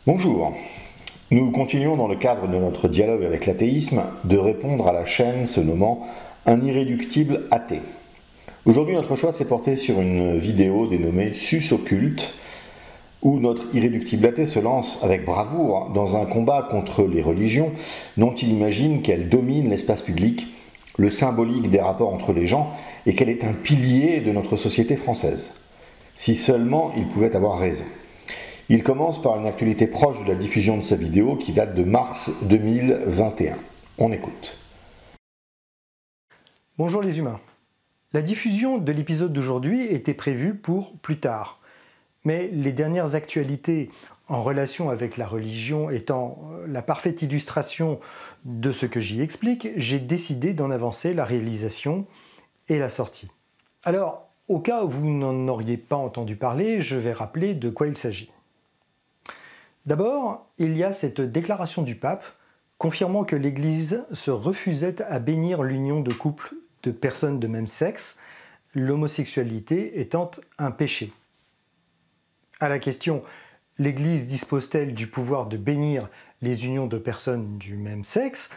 Bonjour, nous continuons dans le cadre de notre dialogue avec l'athéisme de répondre à la chaîne se nommant « Un irréductible athée ». Aujourd'hui notre choix s'est porté sur une vidéo dénommée « Sus occulte » où notre irréductible athée se lance avec bravoure dans un combat contre les religions dont il imagine qu'elles dominent l'espace public, le symbolique des rapports entre les gens et qu'elle est un pilier de notre société française. Si seulement il pouvait avoir raison. Il commence par une actualité proche de la diffusion de sa vidéo qui date de mars 2021. On écoute. Bonjour les humains. La diffusion de l'épisode d'aujourd'hui était prévue pour plus tard. Mais les dernières actualités en relation avec la religion étant la parfaite illustration de ce que j'y explique, j'ai décidé d'en avancer la réalisation et la sortie. Alors, au cas où vous n'en auriez pas entendu parler, je vais rappeler de quoi il s'agit. D'abord, il y a cette déclaration du pape confirmant que l'Église se refusait à bénir l'union de couples de personnes de même sexe, l'homosexualité étant un péché. À la question « L'Église dispose-t-elle du pouvoir de bénir les unions de personnes du même sexe ?»,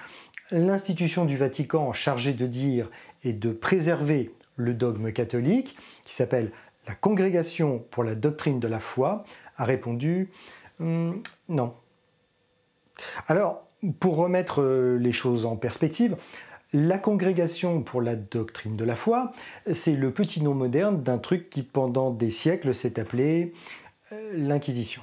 l'institution du Vatican chargée de dire et de préserver le dogme catholique, qui s'appelle la Congrégation pour la doctrine de la foi, a répondu non. Alors, pour remettre les choses en perspective, la Congrégation pour la doctrine de la foi, c'est le petit nom moderne d'un truc qui pendant des siècles s'est appelé l'Inquisition.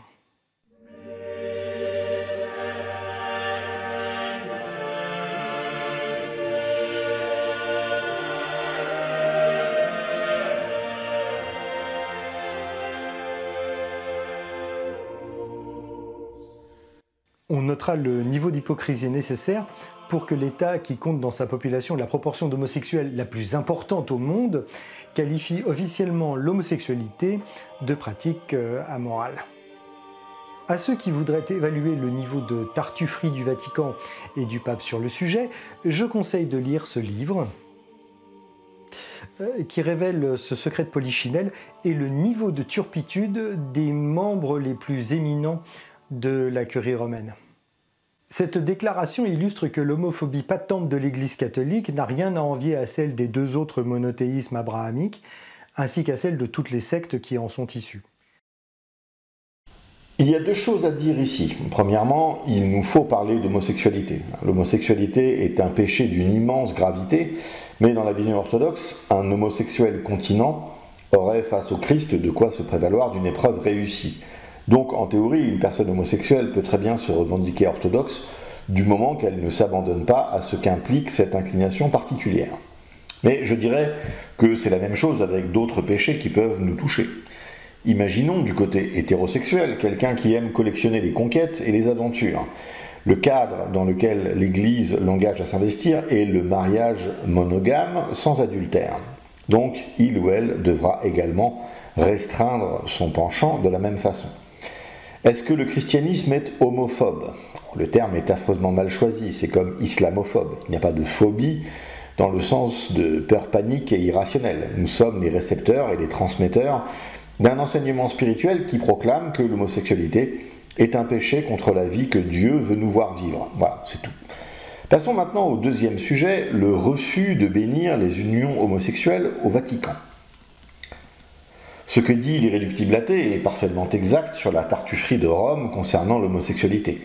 On notera le niveau d'hypocrisie nécessaire pour que l'État, qui compte dans sa population la proportion d'homosexuels la plus importante au monde, qualifie officiellement l'homosexualité de pratique amorale. À ceux qui voudraient évaluer le niveau de tartufferie du Vatican et du pape sur le sujet, je conseille de lire ce livre qui révèle ce secret de Polichinelle et le niveau de turpitude des membres les plus éminents de la curie romaine. Cette déclaration illustre que l'homophobie patente de l'Église catholique n'a rien à envier à celle des deux autres monothéismes abrahamiques, ainsi qu'à celle de toutes les sectes qui en sont issues. Il y a deux choses à dire ici. Premièrement, il nous faut parler d'homosexualité. L'homosexualité est un péché d'une immense gravité, mais dans la vision orthodoxe, un homosexuel continent aurait face au Christ de quoi se prévaloir d'une épreuve réussie. Donc, en théorie, une personne homosexuelle peut très bien se revendiquer orthodoxe du moment qu'elle ne s'abandonne pas à ce qu'implique cette inclination particulière. Mais je dirais que c'est la même chose avec d'autres péchés qui peuvent nous toucher. Imaginons du côté hétérosexuel quelqu'un qui aime collectionner les conquêtes et les aventures. Le cadre dans lequel l'Église l'engage à s'investir est le mariage monogame sans adultère. Donc, il ou elle devra également restreindre son penchant de la même façon. Est-ce que le christianisme est homophobe ? Le terme est affreusement mal choisi, c'est comme islamophobe. Il n'y a pas de phobie dans le sens de peur panique et irrationnelle. Nous sommes les récepteurs et les transmetteurs d'un enseignement spirituel qui proclame que l'homosexualité est un péché contre la vie que Dieu veut nous voir vivre. Voilà, c'est tout. Passons maintenant au deuxième sujet, le refus de bénir les unions homosexuelles au Vatican. Ce que dit l'irréductible athée est parfaitement exact sur la tartufferie de Rome concernant l'homosexualité.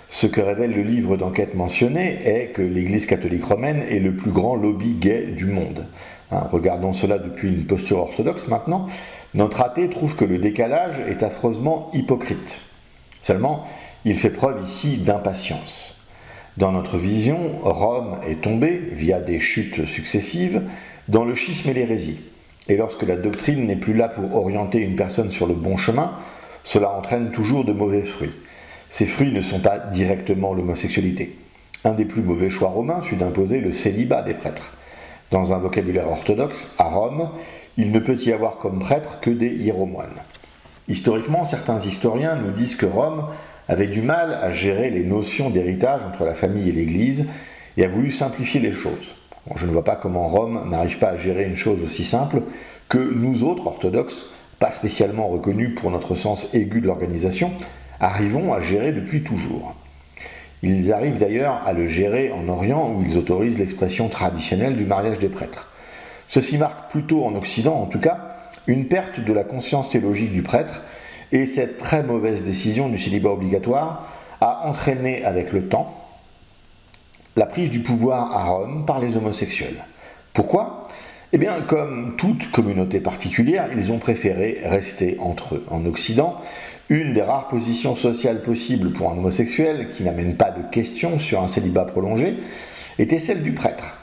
Ce que révèle le livre d'enquête mentionné est que l'Église catholique romaine est le plus grand lobby gay du monde. Regardons cela depuis une posture orthodoxe maintenant. Notre athée trouve que le décalage est affreusement hypocrite. Seulement, il fait preuve ici d'impatience. Dans notre vision, Rome est tombée, via des chutes successives, dans le schisme et l'hérésie. Et lorsque la doctrine n'est plus là pour orienter une personne sur le bon chemin, cela entraîne toujours de mauvais fruits. Ces fruits ne sont pas directement l'homosexualité. Un des plus mauvais choix romains fut d'imposer le célibat des prêtres. Dans un vocabulaire orthodoxe, à Rome, il ne peut y avoir comme prêtres que des hiéromoines. Historiquement, certains historiens nous disent que Rome avait du mal à gérer les notions d'héritage entre la famille et l'Église et a voulu simplifier les choses. Bon, je ne vois pas comment Rome n'arrive pas à gérer une chose aussi simple que nous autres, orthodoxes, pas spécialement reconnus pour notre sens aigu de l'organisation, arrivons à gérer depuis toujours. Ils arrivent d'ailleurs à le gérer en Orient où ils autorisent l'expression traditionnelle du mariage des prêtres. Ceci marque plutôt en Occident, en tout cas, une perte de la conscience théologique du prêtre, et cette très mauvaise décision du célibat obligatoire a entraîné avec le temps la prise du pouvoir à Rome par les homosexuels. Pourquoi ? Eh bien, comme toute communauté particulière, ils ont préféré rester entre eux. En Occident, une des rares positions sociales possibles pour un homosexuel, qui n'amène pas de questions sur un célibat prolongé, était celle du prêtre.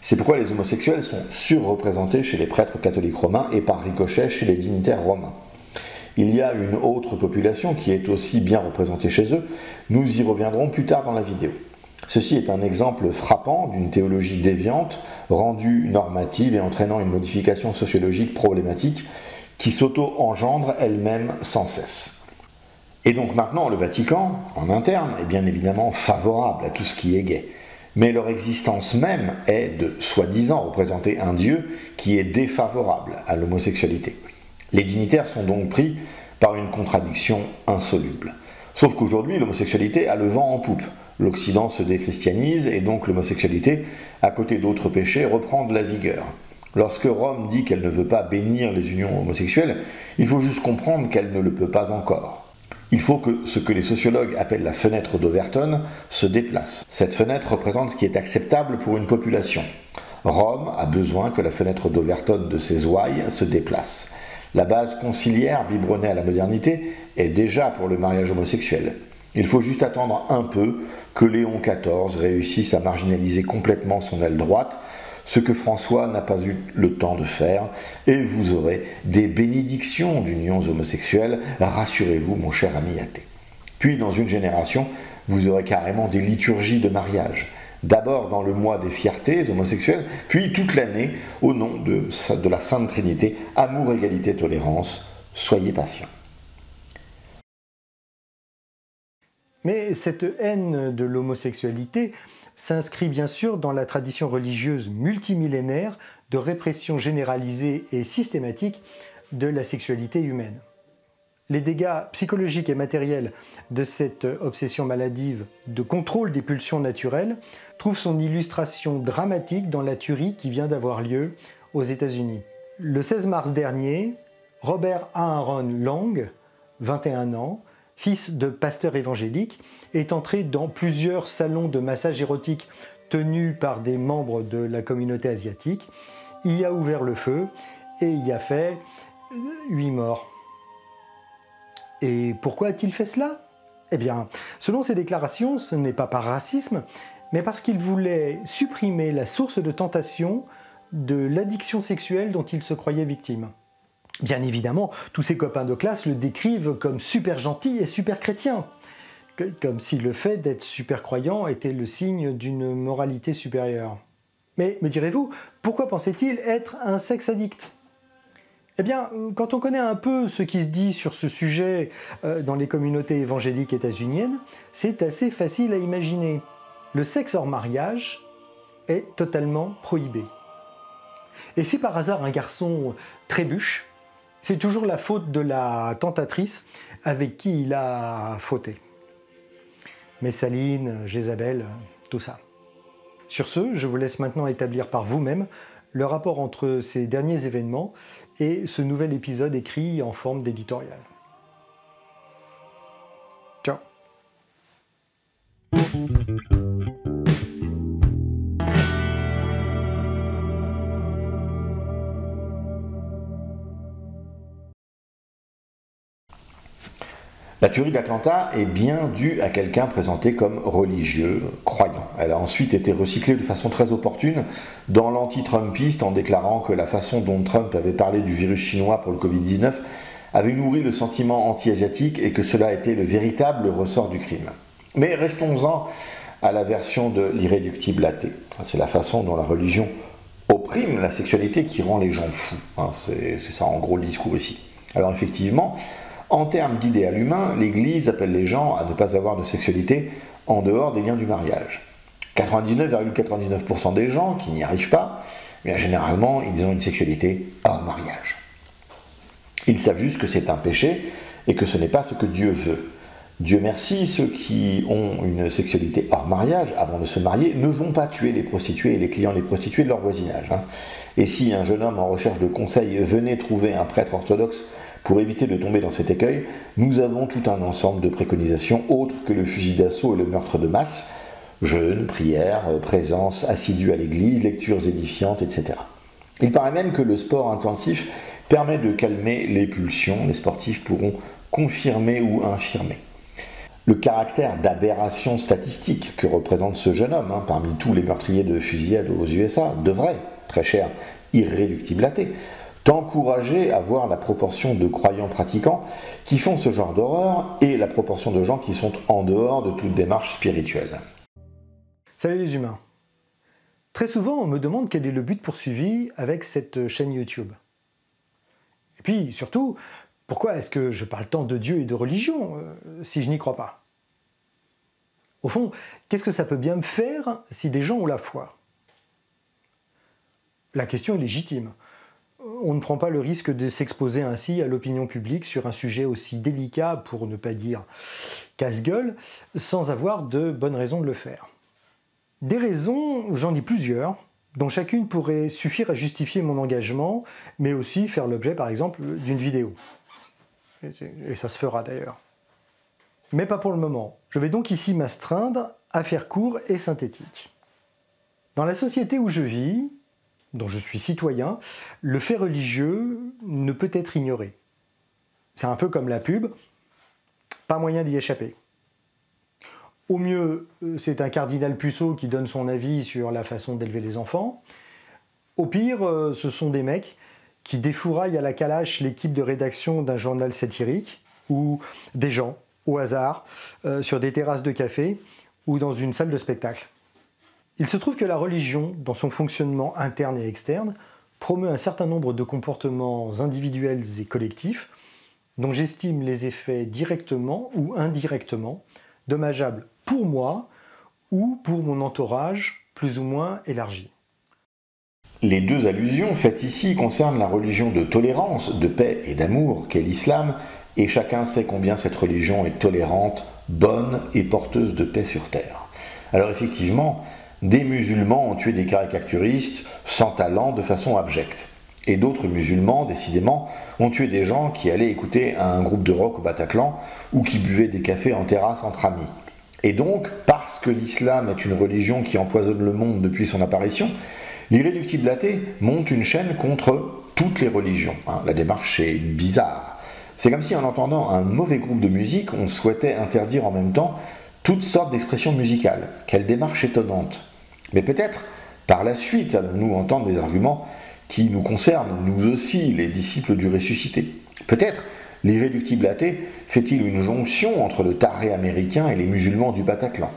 C'est pourquoi les homosexuels sont surreprésentés chez les prêtres catholiques romains et par ricochet chez les dignitaires romains. Il y a une autre population qui est aussi bien représentée chez eux, nous y reviendrons plus tard dans la vidéo. Ceci est un exemple frappant d'une théologie déviante, rendue normative et entraînant une modification sociologique problématique qui s'auto-engendre elle-même sans cesse. Et donc maintenant, le Vatican, en interne, est bien évidemment favorable à tout ce qui est gay. Mais leur existence même est de soi-disant représenter un Dieu qui est défavorable à l'homosexualité. Les dignitaires sont donc pris par une contradiction insoluble. Sauf qu'aujourd'hui, l'homosexualité a le vent en poupe. L'Occident se déchristianise et donc l'homosexualité, à côté d'autres péchés, reprend de la vigueur. Lorsque Rome dit qu'elle ne veut pas bénir les unions homosexuelles, il faut juste comprendre qu'elle ne le peut pas encore. Il faut que ce que les sociologues appellent la fenêtre d'Overton se déplace. Cette fenêtre représente ce qui est acceptable pour une population. Rome a besoin que la fenêtre d'Overton de ses ouailles se déplace. La base conciliaire biberonnée à la modernité est déjà pour le mariage homosexuel. Il faut juste attendre un peu que Léon XIV réussisse à marginaliser complètement son aile droite, ce que François n'a pas eu le temps de faire, et vous aurez des bénédictions d'unions homosexuelles, rassurez-vous mon cher ami athée. Puis dans une génération, vous aurez carrément des liturgies de mariage. D'abord dans le mois des fiertés homosexuelles, puis toute l'année au nom de la Sainte Trinité, amour, égalité, tolérance, soyez patients. Mais cette haine de l'homosexualité s'inscrit bien sûr dans la tradition religieuse multimillénaire de répression généralisée et systématique de la sexualité humaine. Les dégâts psychologiques et matériels de cette obsession maladive de contrôle des pulsions naturelles trouvent son illustration dramatique dans la tuerie qui vient d'avoir lieu aux États-Unis. Le 16 mars dernier, Robert Aaron Lang, 21 ans, fils de pasteur évangélique, est entré dans plusieurs salons de massage érotique tenus par des membres de la communauté asiatique. Il y a ouvert le feu et y a fait 8 morts. Et pourquoi a-t-il fait cela ? Eh bien, selon ses déclarations, ce n'est pas par racisme, mais parce qu'il voulait supprimer la source de tentation de l'addiction sexuelle dont il se croyait victime. Bien évidemment, tous ses copains de classe le décrivent comme super gentil et super chrétien, comme si le fait d'être super croyant était le signe d'une moralité supérieure. Mais, me direz-vous, pourquoi pensait-il être un sexe addict ? Eh bien, quand on connaît un peu ce qui se dit sur ce sujet dans les communautés évangéliques états-uniennes, c'est assez facile à imaginer. Le sexe hors mariage est totalement prohibé. Et si par hasard un garçon trébuche, c'est toujours la faute de la tentatrice avec qui il a fauté. Messaline, Jézabel, tout ça. Sur ce, je vous laisse maintenant établir par vous-même le rapport entre ces derniers événements et ce nouvel épisode écrit en forme d'éditorial. Ciao. La tuerie d'Atlanta est bien due à quelqu'un présenté comme religieux, croyant. Elle a ensuite été recyclée de façon très opportune dans l'anti-Trumpiste en déclarant que la façon dont Trump avait parlé du virus chinois pour le Covid-19 avait nourri le sentiment anti-asiatique et que cela était le véritable ressort du crime. Mais restons-en à la version de l'irréductible athée. C'est la façon dont la religion opprime la sexualité qui rend les gens fous. C'est ça en gros le discours ici. Alors effectivement, en termes d'idéal humain, l'Église appelle les gens à ne pas avoir de sexualité en dehors des liens du mariage. 99,99% des gens qui n'y arrivent pas, bien généralement, ils ont une sexualité hors mariage. Ils savent juste que c'est un péché et que ce n'est pas ce que Dieu veut. Dieu merci, ceux qui ont une sexualité hors mariage, avant de se marier, ne vont pas tuer les prostituées et les clients des prostituées de leur voisinage. Et si un jeune homme en recherche de conseils venait trouver un prêtre orthodoxe pour éviter de tomber dans cet écueil, nous avons tout un ensemble de préconisations autres que le fusil d'assaut et le meurtre de masse: jeûne, prière, présence assidue à l'église, lectures édifiantes, etc. Il paraît même que le sport intensif permet de calmer les pulsions. Les sportifs pourront confirmer ou infirmer. Le caractère d'aberration statistique que représente ce jeune homme, parmi tous les meurtriers de fusillade aux USA, devrait, très cher irréductible-athée, t'encourager à voir la proportion de croyants pratiquants qui font ce genre d'horreur et la proportion de gens qui sont en dehors de toute démarche spirituelle. Salut les humains. Très souvent, on me demande quel est le but poursuivi avec cette chaîne YouTube. Et puis, surtout, pourquoi est-ce que je parle tant de Dieu et de religion si je n'y crois pas? Au fond, qu'est-ce que ça peut bien me faire si des gens ont la foi? La question est légitime. On ne prend pas le risque de s'exposer ainsi à l'opinion publique sur un sujet aussi délicat, pour ne pas dire casse-gueule, sans avoir de bonnes raisons de le faire. Des raisons, j'en ai plusieurs, dont chacune pourrait suffire à justifier mon engagement, mais aussi faire l'objet, par exemple, d'une vidéo. Et ça se fera d'ailleurs. Mais pas pour le moment. Je vais donc ici m'astreindre à faire court et synthétique. Dans la société où je vis, dont je suis citoyen, le fait religieux ne peut être ignoré. C'est un peu comme la pub, pas moyen d'y échapper. Au mieux, c'est un cardinal puceau qui donne son avis sur la façon d'élever les enfants. Au pire, ce sont des mecs qui défouraillent à la calache l'équipe de rédaction d'un journal satirique, ou des gens, au hasard, sur des terrasses de café ou dans une salle de spectacle. Il se trouve que la religion, dans son fonctionnement interne et externe, promeut un certain nombre de comportements individuels et collectifs dont j'estime les effets directement ou indirectement dommageables pour moi ou pour mon entourage plus ou moins élargi. Les deux allusions faites ici concernent la religion de tolérance, de paix et d'amour qu'est l'islam, et chacun sait combien cette religion est tolérante, bonne et porteuse de paix sur terre. Alors effectivement, des musulmans ont tué des caricaturistes sans talent de façon abjecte. Et d'autres musulmans, décidément, ont tué des gens qui allaient écouter un groupe de rock au Bataclan ou qui buvaient des cafés en terrasse entre amis. Et donc, parce que l'islam est une religion qui empoisonne le monde depuis son apparition, l'irréductible-athée monte une chaîne contre toutes les religions. La démarche est bizarre. C'est comme si en entendant un mauvais groupe de musique, on souhaitait interdire en même temps toutes sortes d'expressions musicales. Quelle démarche étonnante. Mais peut-être, par la suite, allons-nous entendre des arguments qui nous concernent, nous aussi, les disciples du ressuscité. Peut-être l'irréductible-athée fait-il une jonction entre le taré américain et les musulmans du Bataclan.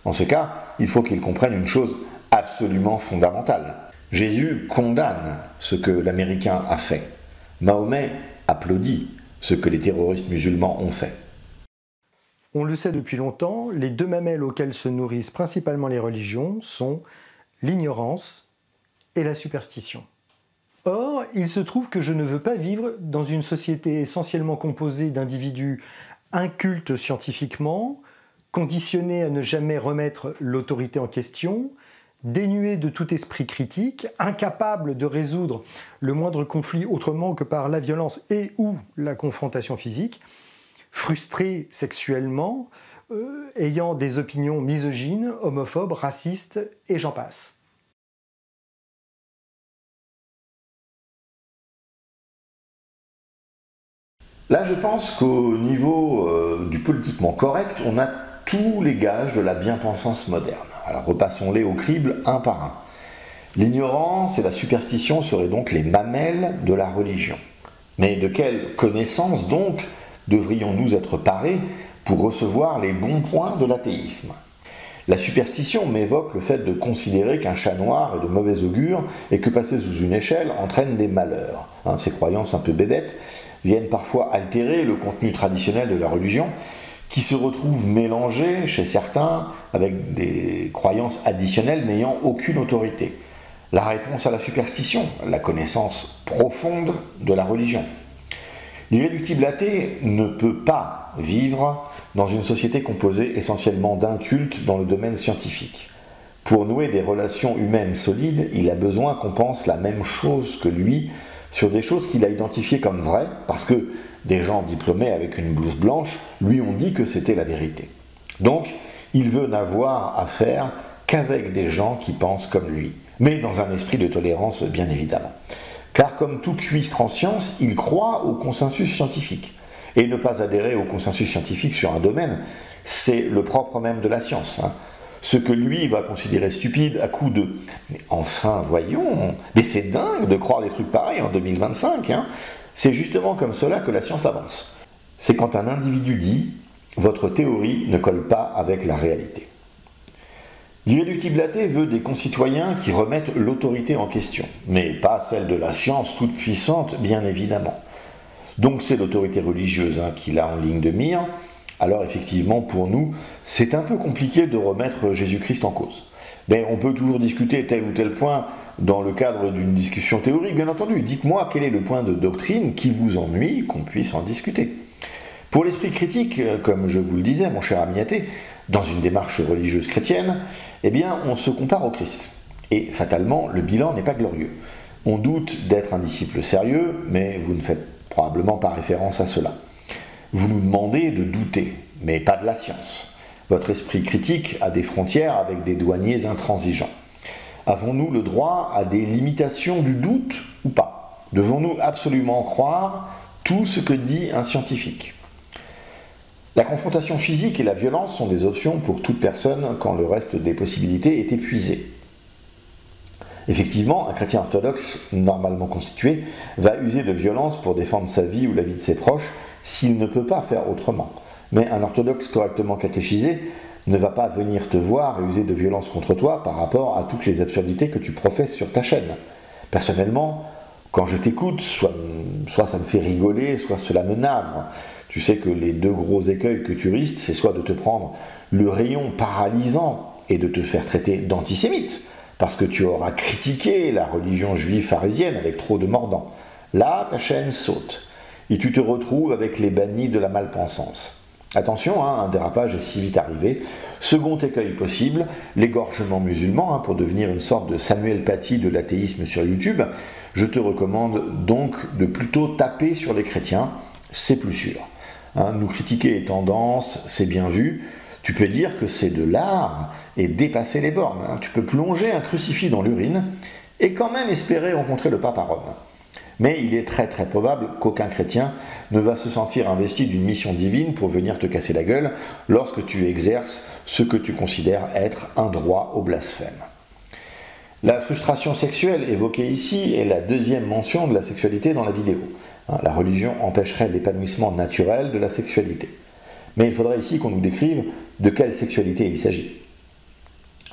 En ce cas, il faut qu'ils comprennent une chose absolument fondamentale. Jésus condamne ce que l'Américain a fait. Mahomet applaudit ce que les terroristes musulmans ont fait. On le sait depuis longtemps, les deux mamelles auxquelles se nourrissent principalement les religions sont l'ignorance et la superstition. Or, il se trouve que je ne veux pas vivre dans une société essentiellement composée d'individus incultes scientifiquement, conditionnés à ne jamais remettre l'autorité en question, dénués de tout esprit critique, incapables de résoudre le moindre conflit autrement que par la violence et ou la confrontation physique, frustrés sexuellement, ayant des opinions misogynes, homophobes, racistes et j'en passe. Là, je pense qu'au niveau du politiquement correct, on a tous les gages de la bien-pensance moderne. Alors repassons-les au crible un par un. L'ignorance et la superstition seraient donc les mamelles de la religion. Mais de quelle connaissance donc devrions-nous être parés pour recevoir les bons points de l'athéisme? La superstition m'évoque le fait de considérer qu'un chat noir est de mauvais augure et que passer sous une échelle entraîne des malheurs. Ces croyances un peu bébêtes viennent parfois altérer le contenu traditionnel de la religion, qui se retrouve mélangé chez certains avec des croyances additionnelles n'ayant aucune autorité. La réponse à la superstition, la connaissance profonde de la religion. L'irréductible athée ne peut pas vivre dans une société composée essentiellement d'incultes dans le domaine scientifique. Pour nouer des relations humaines solides, il a besoin qu'on pense la même chose que lui sur des choses qu'il a identifiées comme vraies, parce que des gens diplômés avec une blouse blanche lui ont dit que c'était la vérité. Donc, il veut n'avoir affaire qu'avec des gens qui pensent comme lui, mais dans un esprit de tolérance bien évidemment. Car comme tout cuistre en science, il croit au consensus scientifique. Et ne pas adhérer au consensus scientifique sur un domaine, c'est le propre même de la science. Ce que lui va considérer stupide à coup de « mais enfin, voyons, mais c'est dingue de croire des trucs pareils en 2025 ». C'est justement comme cela que la science avance. C'est quand un individu dit « votre théorie ne colle pas avec la réalité ». L'irréductible athée veut des concitoyens qui remettent l'autorité en question, mais pas celle de la science toute puissante, bien évidemment. Donc c'est l'autorité religieuse qu'il a en ligne de mire. Alors effectivement, pour nous, c'est un peu compliqué de remettre Jésus-Christ en cause. Mais on peut toujours discuter tel ou tel point dans le cadre d'une discussion théorique, bien entendu. Dites-moi quel est le point de doctrine qui vous ennuie, qu'on puisse en discuter. Pour l'esprit critique, comme je vous le disais, mon cher ami athée, dans une démarche religieuse chrétienne, eh bien, on se compare au Christ. Et fatalement, le bilan n'est pas glorieux. On doute d'être un disciple sérieux, mais vous ne faites probablement pas référence à cela. Vous nous demandez de douter, mais pas de la science. Votre esprit critique a des frontières avec des douaniers intransigeants. Avons-nous le droit à des limitations du doute ou pas? Devons-nous absolument croire tout ce que dit un scientifique? La confrontation physique et la violence sont des options pour toute personne quand le reste des possibilités est épuisé. Effectivement, un chrétien orthodoxe, normalement constitué, va user de violence pour défendre sa vie ou la vie de ses proches s'il ne peut pas faire autrement. Mais un orthodoxe correctement catéchisé ne va pas venir te voir et user de violence contre toi par rapport à toutes les absurdités que tu professes sur ta chaîne. Personnellement, quand je t'écoute, soit ça me fait rigoler, soit cela me navre. Tu sais que les deux gros écueils que tu risques, c'est soit de te prendre le rayon paralysant et de te faire traiter d'antisémite, parce que tu auras critiqué la religion juive pharisienne avec trop de mordants. Là, ta chaîne saute, et tu te retrouves avec les bannis de la malpensance. Attention, un dérapage est si vite arrivé. Second écueil possible, l'égorgement musulman, pour devenir une sorte de Samuel Paty de l'athéisme sur YouTube. Je te recommande donc de plutôt taper sur les chrétiens, c'est plus sûr. Nous critiquer les tendances, c'est bien vu. Tu peux dire que c'est de l'art et dépasser les bornes. Tu peux plonger un crucifix dans l'urine et quand même espérer rencontrer le pape à Rome. Mais il est très très probable qu'aucun chrétien ne va se sentir investi d'une mission divine pour venir te casser la gueule lorsque tu exerces ce que tu considères être un droit au blasphème. La frustration sexuelle évoquée ici est la deuxième mention de la sexualité dans la vidéo. La religion empêcherait l'épanouissement naturel de la sexualité. Mais il faudrait ici qu'on nous décrive de quelle sexualité il s'agit.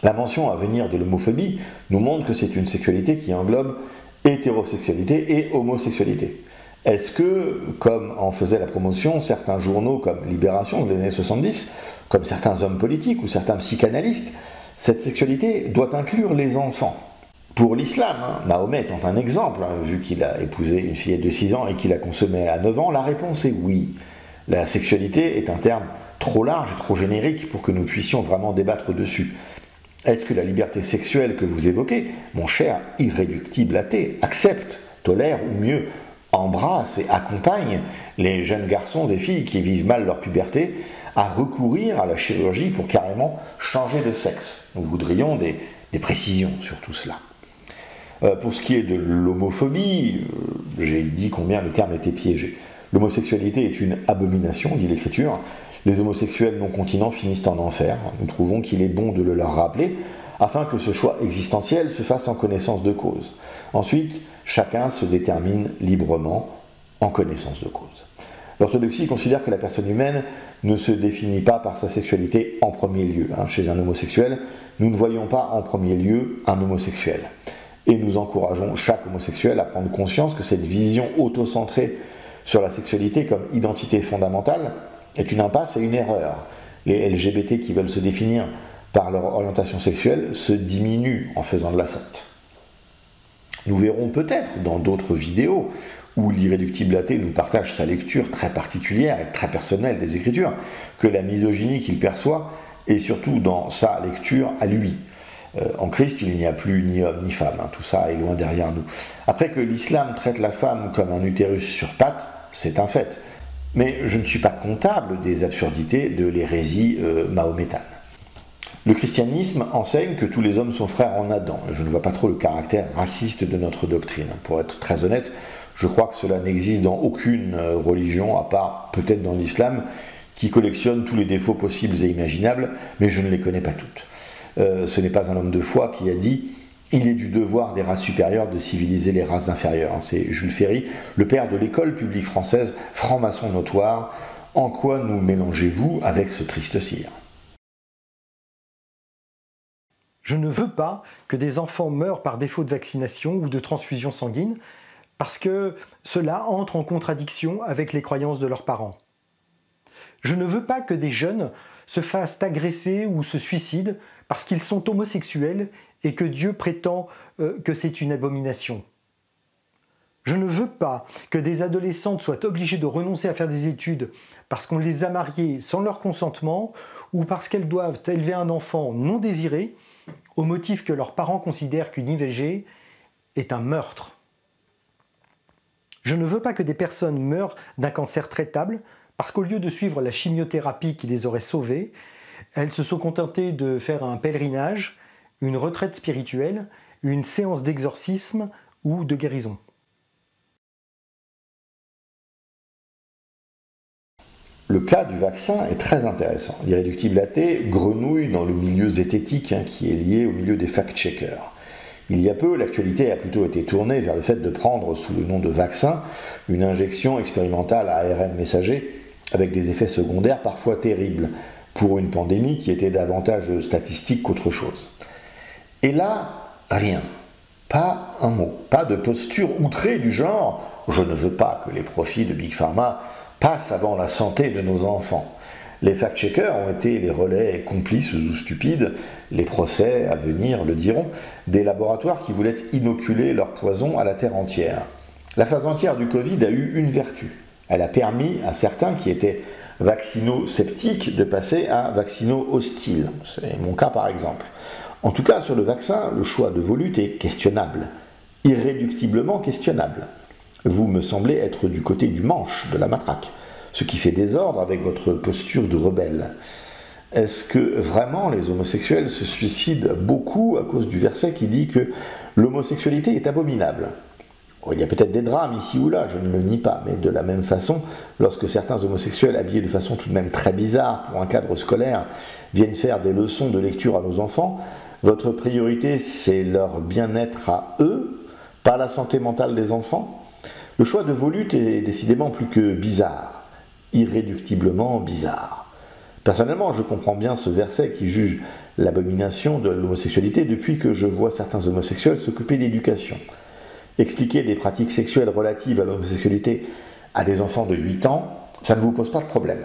La mention à venir de l'homophobie nous montre que c'est une sexualité qui englobe hétérosexualité et homosexualité. Est-ce que, comme en faisaient la promotion certains journaux comme Libération de l'année 70, comme certains hommes politiques ou certains psychanalystes, cette sexualité doit inclure les enfants? Pour l'islam, Mahomet étant un exemple, vu qu'il a épousé une fillette de 6 ans et qu'il a consommé à 9 ans, la réponse est oui. La sexualité est un terme trop large, trop générique pour que nous puissions vraiment débattre dessus. Est-ce que la liberté sexuelle que vous évoquez, mon cher irréductible athée, accepte, tolère ou mieux, embrasse et accompagne les jeunes garçons et filles qui vivent mal leur puberté à recourir à la chirurgie pour carrément changer de sexe? Nous voudrions des précisions sur tout cela. Pour ce qui est de l'homophobie, j'ai dit combien le terme était piégé. L'homosexualité est une abomination, dit l'Écriture. Les homosexuels non continents finissent en enfer. Nous trouvons qu'il est bon de le leur rappeler, afin que ce choix existentiel se fasse en connaissance de cause. Ensuite, chacun se détermine librement en connaissance de cause. L'orthodoxie considère que la personne humaine ne se définit pas par sa sexualité en premier lieu. Chez un homosexuel, nous ne voyons pas en premier lieu un homosexuel. Et nous encourageons chaque homosexuel à prendre conscience que cette vision autocentrée sur la sexualité comme identité fondamentale est une impasse et une erreur. Les LGBT qui veulent se définir par leur orientation sexuelle se diminuent en faisant de la sorte. Nous verrons peut-être dans d'autres vidéos où l'irréductible athée nous partage sa lecture très particulière et très personnelle des Écritures, que la misogynie qu'il perçoit, et surtout dans sa lecture à lui. En Christ, il n'y a plus ni homme ni femme, tout ça est loin derrière nous. Après que l'islam traite la femme comme un utérus sur pattes, c'est un fait. Mais je ne suis pas comptable des absurdités de l'hérésie mahométane. Le christianisme enseigne que tous les hommes sont frères en Adam. Je ne vois pas trop le caractère raciste de notre doctrine. Pour être très honnête, je crois que cela n'existe dans aucune religion, à part peut-être dans l'islam, qui collectionne tous les défauts possibles et imaginables, mais je ne les connais pas toutes. Ce n'est pas un homme de foi qui a dit « Il est du devoir des races supérieures de civiliser les races inférieures ». C'est Jules Ferry, le père de l'école publique française, franc-maçon notoire. En quoi nous mélangez-vous avec ce triste cire ? Je ne veux pas que des enfants meurent par défaut de vaccination ou de transfusion sanguine, parce que cela entre en contradiction avec les croyances de leurs parents. Je ne veux pas que des jeunes se fassent agresser ou se suicident parce qu'ils sont homosexuels et que Dieu prétend que c'est une abomination. Je ne veux pas que des adolescentes soient obligées de renoncer à faire des études parce qu'on les a mariées sans leur consentement ou parce qu'elles doivent élever un enfant non désiré au motif que leurs parents considèrent qu'une IVG est un meurtre. Je ne veux pas que des personnes meurent d'un cancer traitable parce qu'au lieu de suivre la chimiothérapie qui les aurait sauvées, elles se sont contentées de faire un pèlerinage, une retraite spirituelle, une séance d'exorcisme ou de guérison. Le cas du vaccin est très intéressant. L'irréductible athée grenouille dans le milieu zététique qui est lié au milieu des fact-checkers. Il y a peu, l'actualité a plutôt été tournée vers le fait de prendre sous le nom de vaccin une injection expérimentale à ARN messager avec des effets secondaires parfois terribles pour une pandémie qui était davantage statistique qu'autre chose. Et là, rien. Pas un mot. Pas de posture outrée du genre « je ne veux pas que les profits de Big Pharma passent avant la santé de nos enfants ». Les fact-checkers ont été les relais complices ou stupides, les procès à venir le diront, des laboratoires qui voulaient inoculer leur poison à la terre entière. La phase entière du Covid a eu une vertu. Elle a permis à certains qui étaient vaccino-sceptiques de passer à vaccino-hostiles. C'est mon cas par exemple. En tout cas, sur le vaccin, le choix de vos luttes est questionnable, irréductiblement questionnable. Vous me semblez être du côté du manche de la matraque, ce qui fait désordre avec votre posture de rebelle. Est-ce que vraiment les homosexuels se suicident beaucoup à cause du verset qui dit que l'homosexualité est abominable ? Il y a peut-être des drames ici ou là, je ne le nie pas, mais de la même façon, lorsque certains homosexuels habillés de façon tout de même très bizarre pour un cadre scolaire viennent faire des leçons de lecture à nos enfants, votre priorité c'est leur bien-être à eux, pas la santé mentale des enfants ? Le choix de vos luttes est décidément plus que bizarre, irréductiblement bizarre. Personnellement, je comprends bien ce verset qui juge l'abomination de l'homosexualité depuis que je vois certains homosexuels s'occuper d'éducation. Expliquer des pratiques sexuelles relatives à l'homosexualité à des enfants de 8 ans, ça ne vous pose pas de problème.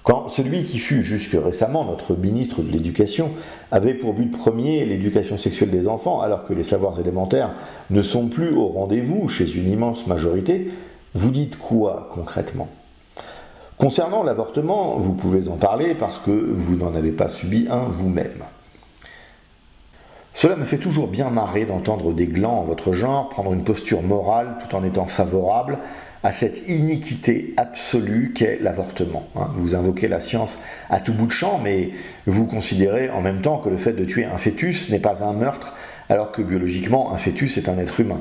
Quand celui qui fut jusque récemment notre ministre de l'Éducation avait pour but premier l'éducation sexuelle des enfants, alors que les savoirs élémentaires ne sont plus au rendez-vous chez une immense majorité, vous dites quoi concrètement ? Concernant l'avortement, vous pouvez en parler parce que vous n'en avez pas subi un vous-même. Cela me fait toujours bien marrer d'entendre des glands en votre genre prendre une posture morale tout en étant favorable à cette iniquité absolue qu'est l'avortement. Vous invoquez la science à tout bout de champ, mais vous considérez en même temps que le fait de tuer un fœtus n'est pas un meurtre, alors que biologiquement un fœtus est un être humain.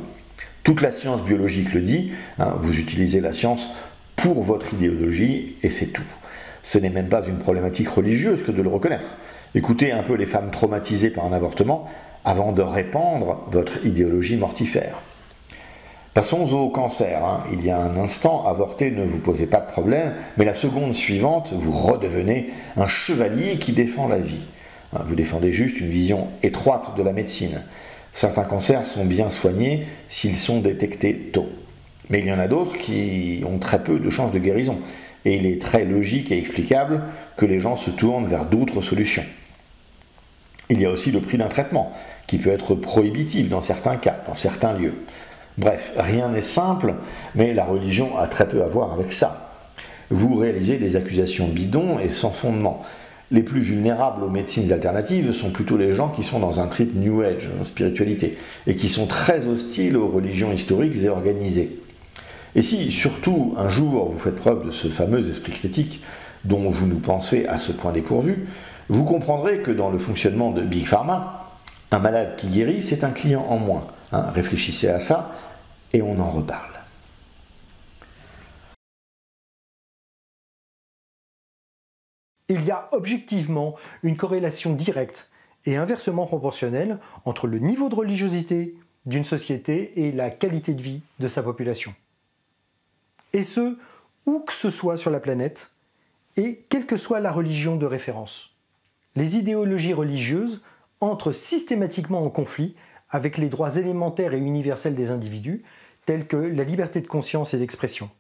Toute la science biologique le dit, vous utilisez la science pour votre idéologie et c'est tout. Ce n'est même pas une problématique religieuse que de le reconnaître. Écoutez un peu les femmes traumatisées par un avortement avant de répandre votre idéologie mortifère. Passons au cancer. Il y a un instant, avorter ne vous posait pas de problème, mais la seconde suivante, vous redevenez un chevalier qui défend la vie. Vous défendez juste une vision étroite de la médecine. Certains cancers sont bien soignés s'ils sont détectés tôt. Mais il y en a d'autres qui ont très peu de chances de guérison. Et il est très logique et explicable que les gens se tournent vers d'autres solutions. Il y a aussi le prix d'un traitement, qui peut être prohibitif dans certains cas, dans certains lieux. Bref, rien n'est simple, mais la religion a très peu à voir avec ça. Vous réalisez des accusations bidons et sans fondement. Les plus vulnérables aux médecines alternatives sont plutôt les gens qui sont dans un trip New Age, en spiritualité, et qui sont très hostiles aux religions historiques et organisées. Et si, surtout, un jour, vous faites preuve de ce fameux esprit critique dont vous nous pensez à ce point dépourvu, vous comprendrez que dans le fonctionnement de Big Pharma, un malade qui guérit, c'est un client en moins. Réfléchissez à ça et on en reparle. Il y a objectivement une corrélation directe et inversement proportionnelle entre le niveau de religiosité d'une société et la qualité de vie de sa population. Et ce, où que ce soit sur la planète, et quelle que soit la religion de référence. Les idéologies religieuses entrent systématiquement en conflit avec les droits élémentaires et universels des individus, tels que la liberté de conscience et d'expression.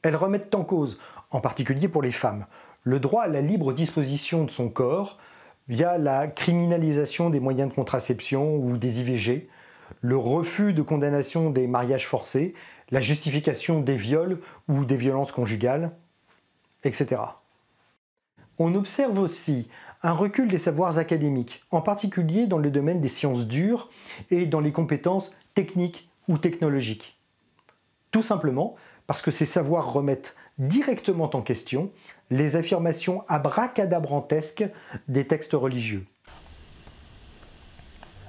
Elles remettent en cause, en particulier pour les femmes, le droit à la libre disposition de son corps via la criminalisation des moyens de contraception ou des IVG, le refus de condamnation des mariages forcés, la justification des viols ou des violences conjugales, etc. On observe aussi un recul des savoirs académiques, en particulier dans le domaine des sciences dures et dans les compétences techniques ou technologiques. Tout simplement parce que ces savoirs remettent directement en question les affirmations abracadabrantesques des textes religieux.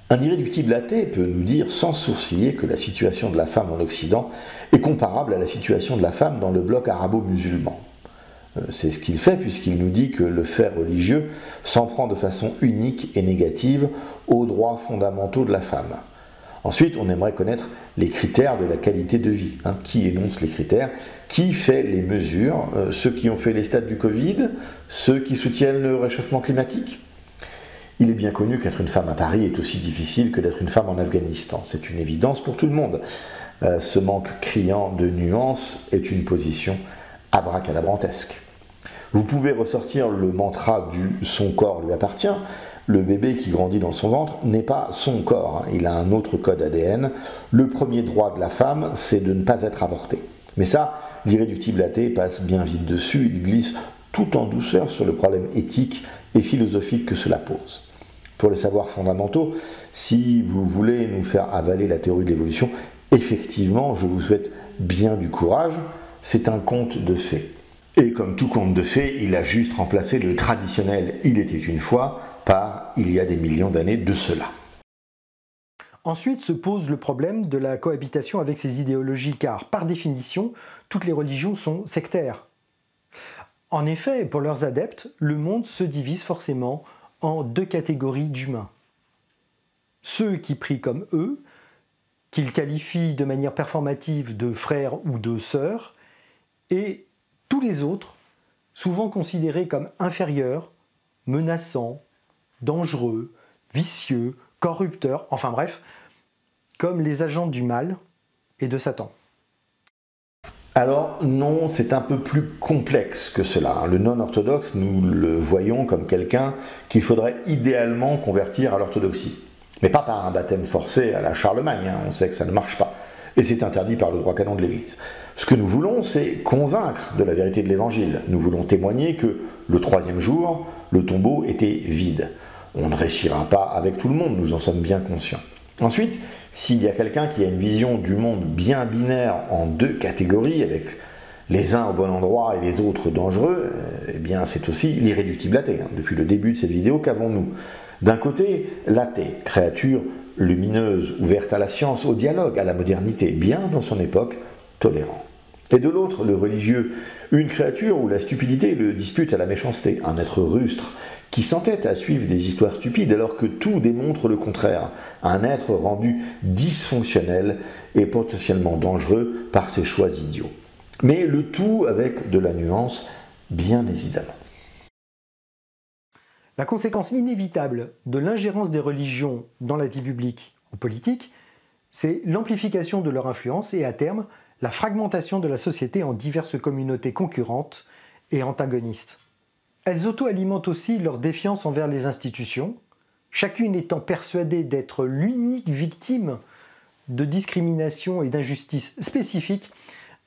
Un irréductible athée peut nous dire sans sourciller que la situation de la femme en Occident est comparable à la situation de la femme dans le bloc arabo-musulman. C'est ce qu'il fait puisqu'il nous dit que le fait religieux s'en prend de façon unique et négative aux droits fondamentaux de la femme. Ensuite, on aimerait connaître les critères de la qualité de vie. Qui énonce les critères? Qui fait les mesures? Ceux qui ont fait les stats du Covid? Ceux qui soutiennent le réchauffement climatique? Il est bien connu qu'être une femme à Paris est aussi difficile que d'être une femme en Afghanistan. C'est une évidence pour tout le monde. Ce manque criant de nuances est une position abracadabrantesque. Vous pouvez ressortir le mantra du « son corps lui appartient ». Le bébé qui grandit dans son ventre n'est pas son corps, il a un autre code ADN. Le premier droit de la femme, c'est de ne pas être avortée. Mais ça, l'irréductible athée passe bien vite dessus, il glisse tout en douceur sur le problème éthique et philosophique que cela pose. Pour les savoirs fondamentaux, si vous voulez nous faire avaler la théorie de l'évolution, effectivement, je vous souhaite bien du courage, c'est un conte de fées. Et comme tout conte de fées, il a juste remplacé le traditionnel « il était une fois » par il y a des millions d'années de cela. Ensuite se pose le problème de la cohabitation avec ces idéologies, car par définition, toutes les religions sont sectaires. En effet, pour leurs adeptes, le monde se divise forcément en deux catégories d'humains. Ceux qui prient comme eux, qu'ils qualifient de manière performative de frères ou de sœurs, et tous les autres, souvent considérés comme inférieurs, menaçants, dangereux, vicieux, corrupteurs, enfin bref, comme les agents du mal et de Satan. Alors non, c'est un peu plus complexe que cela. Le non-orthodoxe, nous le voyons comme quelqu'un qu'il faudrait idéalement convertir à l'orthodoxie. Mais pas par un baptême forcé à la Charlemagne, on sait que ça ne marche pas. Et c'est interdit par le droit canon de l'Église. Ce que nous voulons, c'est convaincre de la vérité de l'Évangile. Nous voulons témoigner que le troisième jour, le tombeau était vide. On ne réussira pas avec tout le monde, nous en sommes bien conscients. Ensuite, s'il y a quelqu'un qui a une vision du monde bien binaire en deux catégories, avec les uns au bon endroit et les autres dangereux, eh bien c'est aussi l'irréductible athée. Depuis le début de cette vidéo, qu'avons-nous? D'un côté, l'athée, créature lumineuse, ouverte à la science, au dialogue, à la modernité, bien dans son époque, tolérant. Et de l'autre, le religieux, une créature où la stupidité le dispute à la méchanceté, un être rustre, qui s'entête à suivre des histoires stupides alors que tout démontre le contraire, un être rendu dysfonctionnel et potentiellement dangereux par ses choix idiots. Mais le tout avec de la nuance, bien évidemment. La conséquence inévitable de l'ingérence des religions dans la vie publique ou politique, c'est l'amplification de leur influence et à terme, la fragmentation de la société en diverses communautés concurrentes et antagonistes. Elles auto-alimentent aussi leur défiance envers les institutions, chacune étant persuadée d'être l'unique victime de discrimination et d'injustice spécifiques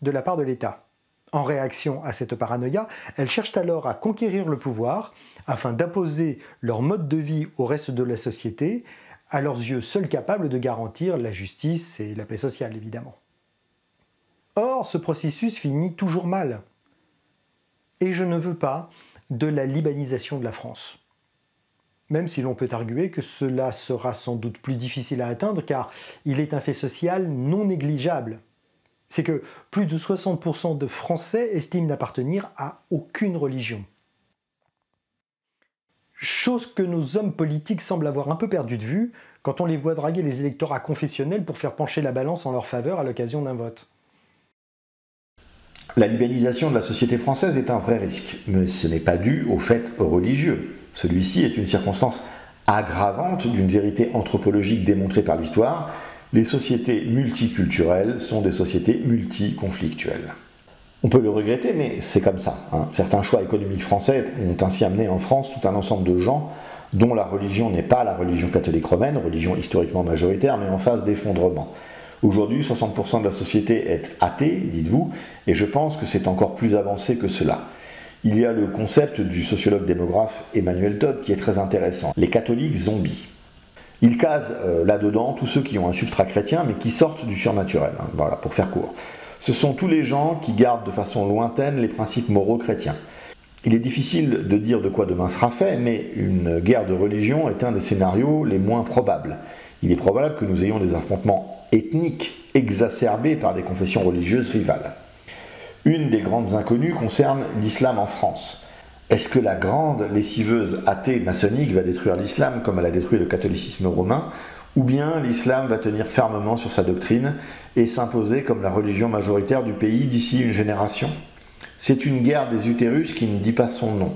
de la part de l'État. En réaction à cette paranoïa, elles cherchent alors à conquérir le pouvoir afin d'imposer leur mode de vie au reste de la société, à leurs yeux seuls capables de garantir la justice et la paix sociale, évidemment. Or, ce processus finit toujours mal. Et je ne veux pas de la libanisation de la France. Même si l'on peut arguer que cela sera sans doute plus difficile à atteindre car il est un fait social non négligeable. C'est que plus de 60% de Français estiment n'appartenir à aucune religion. Chose que nos hommes politiques semblent avoir un peu perdu de vue quand on les voit draguer les électorats confessionnels pour faire pencher la balance en leur faveur à l'occasion d'un vote. La libanisation de la société française est un vrai risque, mais ce n'est pas dû au fait religieux. Celui-ci est une circonstance aggravante d'une vérité anthropologique démontrée par l'histoire. Les sociétés multiculturelles sont des sociétés multiconflictuelles. On peut le regretter, mais c'est comme ça. Certains choix économiques français ont ainsi amené en France tout un ensemble de gens dont la religion n'est pas la religion catholique romaine, religion historiquement majoritaire, mais en phase d'effondrement. Aujourd'hui, 60% de la société est athée, dites-vous, et je pense que c'est encore plus avancé que cela. Il y a le concept du sociologue démographe Emmanuel Todd qui est très intéressant, les catholiques zombies. Il case là-dedans tous ceux qui ont un substrat chrétien mais qui sortent du surnaturel, voilà, pour faire court. Ce sont tous les gens qui gardent de façon lointaine les principes moraux chrétiens. Il est difficile de dire de quoi demain sera fait, mais une guerre de religion est un des scénarios les moins probables. Il est probable que nous ayons des affrontements ethniques exacerbés par des confessions religieuses rivales. Une des grandes inconnues concerne l'islam en France. Est-ce que la grande lessiveuse athée maçonnique va détruire l'islam comme elle a détruit le catholicisme romain, ou bien l'islam va tenir fermement sur sa doctrine et s'imposer comme la religion majoritaire du pays d'ici une génération? C'est une guerre des utérus qui ne dit pas son nom,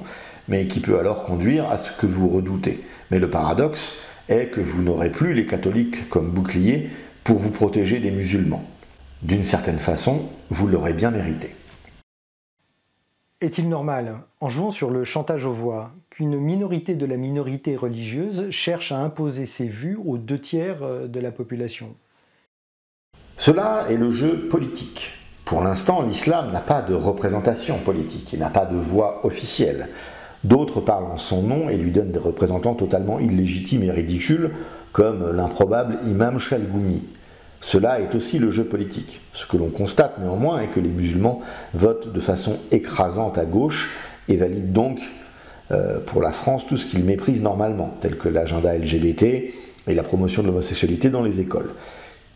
mais qui peut alors conduire à ce que vous redoutez. Mais le paradoxe est que vous n'aurez plus les catholiques comme bouclier pour vous protéger des musulmans. D'une certaine façon, vous l'aurez bien mérité. Est-il normal, en jouant sur le chantage aux voix, qu'une minorité de la minorité religieuse cherche à imposer ses vues aux 2/3 de la population? Cela est le jeu politique. Pour l'instant, l'islam n'a pas de représentation politique, il n'a pas de voix officielle. D'autres parlent en son nom et lui donnent des représentants totalement illégitimes et ridicules, comme l'improbable imam Chalgoumi. Cela est aussi le jeu politique. Ce que l'on constate néanmoins est que les musulmans votent de façon écrasante à gauche et valident donc pour la France tout ce qu'ils méprisent normalement, tel que l'agenda LGBT et la promotion de l'homosexualité dans les écoles.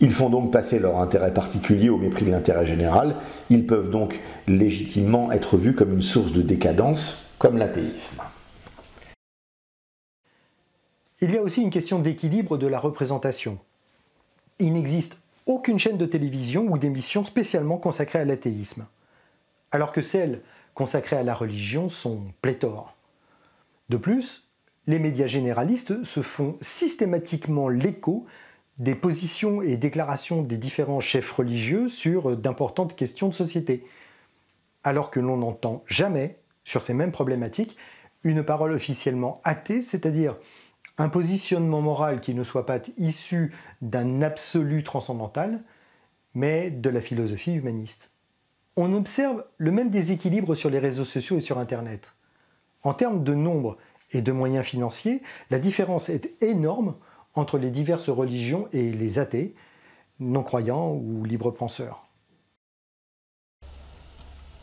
Ils font donc passer leur intérêt particulier au mépris de l'intérêt général. Ils peuvent donc légitimement être vus comme une source de décadence, comme l'athéisme. Il y a aussi une question d'équilibre de la représentation. Il n'existe aucune chaîne de télévision ou d'émission spécialement consacrée à l'athéisme, alors que celles consacrées à la religion sont pléthores. De plus, les médias généralistes se font systématiquement l'écho des positions et déclarations des différents chefs religieux sur d'importantes questions de société, alors que l'on n'entend jamais, sur ces mêmes problématiques, une parole officiellement athée, c'est-à-dire un positionnement moral qui ne soit pas issu d'un absolu transcendantal, mais de la philosophie humaniste. On observe le même déséquilibre sur les réseaux sociaux et sur Internet. En termes de nombre et de moyens financiers, la différence est énorme entre les diverses religions et les athées, non-croyants ou libres-penseurs.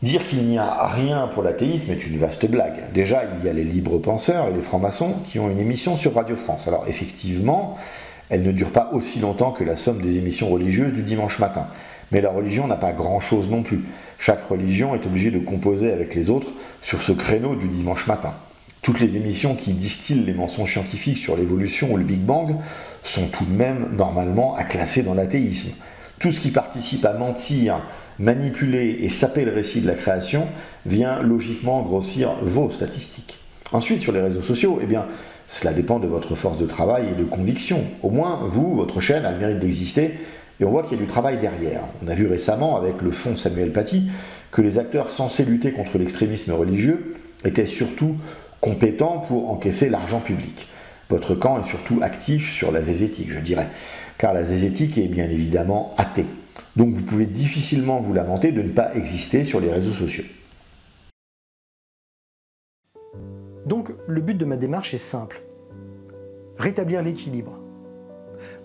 Dire qu'il n'y a rien pour l'athéisme est une vaste blague. Déjà, il y a les libres penseurs et les francs-maçons qui ont une émission sur Radio France. Alors effectivement, elle ne dure pas aussi longtemps que la somme des émissions religieuses du dimanche matin. Mais la religion n'a pas grand-chose non plus. Chaque religion est obligée de composer avec les autres sur ce créneau du dimanche matin. Toutes les émissions qui distillent les mensonges scientifiques sur l'évolution ou le Big Bang sont tout de même normalement à classer dans l'athéisme. Tout ce qui participe à mentir, manipuler et saper le récit de la création vient logiquement grossir vos statistiques. Ensuite, sur les réseaux sociaux, eh bien, cela dépend de votre force de travail et de conviction. Au moins, vous, votre chaîne a le mérite d'exister et on voit qu'il y a du travail derrière. On a vu récemment, avec le fonds Samuel Paty, que les acteurs censés lutter contre l'extrémisme religieux étaient surtout compétents pour encaisser l'argent public. Votre camp est surtout actif sur la zézétique, je dirais, car la zézétique est bien évidemment athée. Donc vous pouvez difficilement vous lamenter de ne pas exister sur les réseaux sociaux. Donc le but de ma démarche est simple. Rétablir l'équilibre.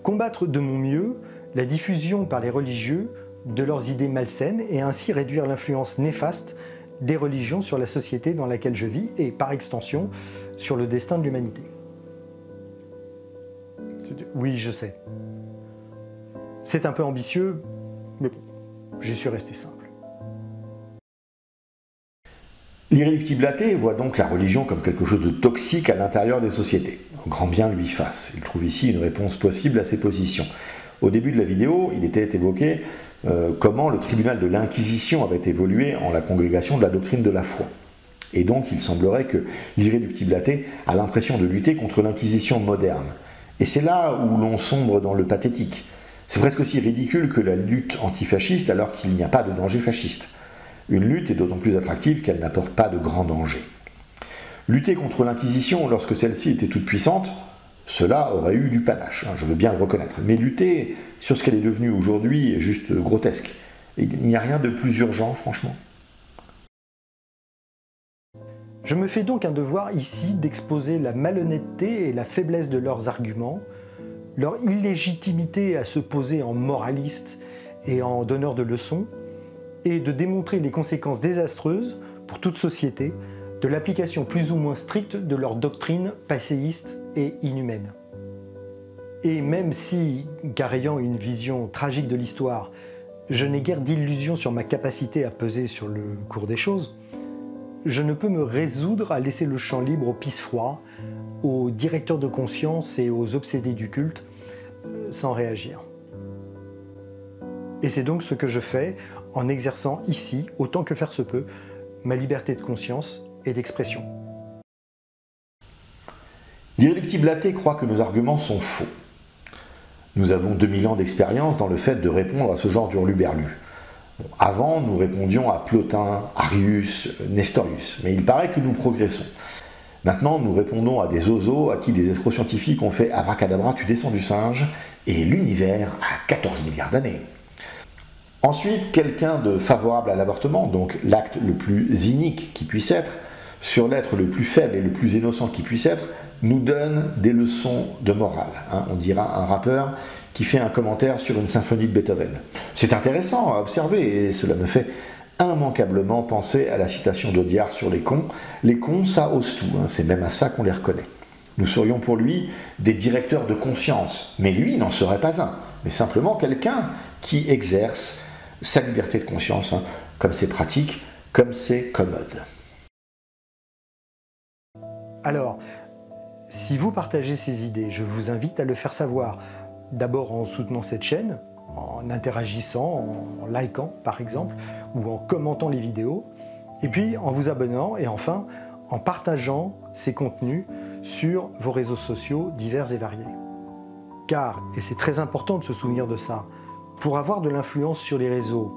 Combattre de mon mieux la diffusion par les religieux de leurs idées malsaines et ainsi réduire l'influence néfaste des religions sur la société dans laquelle je vis et par extension sur le destin de l'humanité. Oui, je sais. C'est un peu ambitieux, mais bon, j'y suis resté simple. L'irréductible athée voit donc la religion comme quelque chose de toxique à l'intérieur des sociétés. Grand bien lui fasse. Il trouve ici une réponse possible à ses positions. Au début de la vidéo, il était évoqué comment le tribunal de l'Inquisition avait évolué en la congrégation de la doctrine de la foi. Et donc il semblerait que l'irréductible athée a l'impression de lutter contre l'Inquisition moderne. Et c'est là où l'on sombre dans le pathétique. C'est presque aussi ridicule que la lutte antifasciste alors qu'il n'y a pas de danger fasciste. Une lutte est d'autant plus attractive qu'elle n'apporte pas de grands dangers. Lutter contre l'Inquisition lorsque celle-ci était toute puissante, cela aurait eu du panache, je veux bien le reconnaître. Mais lutter sur ce qu'elle est devenue aujourd'hui est juste grotesque. Et il n'y a rien de plus urgent, franchement. Je me fais donc un devoir ici d'exposer la malhonnêteté et la faiblesse de leurs arguments, leur illégitimité à se poser en moraliste et en donneur de leçons, et de démontrer les conséquences désastreuses pour toute société de l'application plus ou moins stricte de leur doctrine passéiste et inhumaine. Et même si, car ayant une vision tragique de l'histoire, je n'ai guère d'illusions sur ma capacité à peser sur le cours des choses, je ne peux me résoudre à laisser le champ libre aux pisse froids, aux directeurs de conscience et aux obsédés du culte, sans réagir. Et c'est donc ce que je fais en exerçant ici, autant que faire se peut, ma liberté de conscience et d'expression. L'irréductible athée croit que nos arguments sont faux. Nous avons 2000 ans d'expérience dans le fait de répondre à ce genre d'hurluberlu. Avant, nous répondions à Plotin, Arius, Nestorius, mais il paraît que nous progressons. Maintenant, nous répondons à des oiseaux à qui des escrocs scientifiques ont fait abracadabra, tu descends du singe, et l'univers a 14 milliards d'années. Ensuite, quelqu'un de favorable à l'avortement, donc l'acte le plus inique qui puisse être, sur l'être le plus faible et le plus innocent qui puisse être, nous donne des leçons de morale. On dira un rappeur qui fait un commentaire sur une symphonie de Beethoven. C'est intéressant à observer et cela me fait immanquablement penser à la citation d'Audiard sur les cons. Les cons, ça ose tout, c'est même à ça qu'on les reconnaît. Nous serions pour lui des directeurs de conscience, mais lui n'en serait pas un, mais simplement quelqu'un qui exerce sa liberté de conscience, comme c'est pratique, comme c'est commode. Alors, si vous partagez ces idées, je vous invite à le faire savoir, d'abord en soutenant cette chaîne, en interagissant, en likant par exemple, ou en commentant les vidéos, et puis en vous abonnant, et enfin en partageant ces contenus sur vos réseaux sociaux divers et variés. Car, et c'est très important de se souvenir de ça, pour avoir de l'influence sur les réseaux,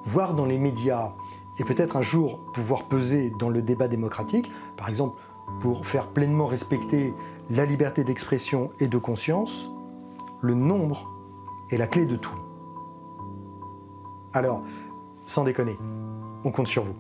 voire dans les médias, et peut-être un jour pouvoir peser dans le débat démocratique, par exemple pour faire pleinement respecter la liberté d'expression et de conscience, le nombre est la clé de tout. Alors, sans déconner, on compte sur vous.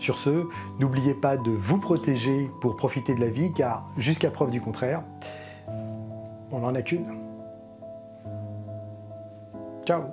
Sur ce, n'oubliez pas de vous protéger pour profiter de la vie, car jusqu'à preuve du contraire, on n'en a qu'une. Ciao!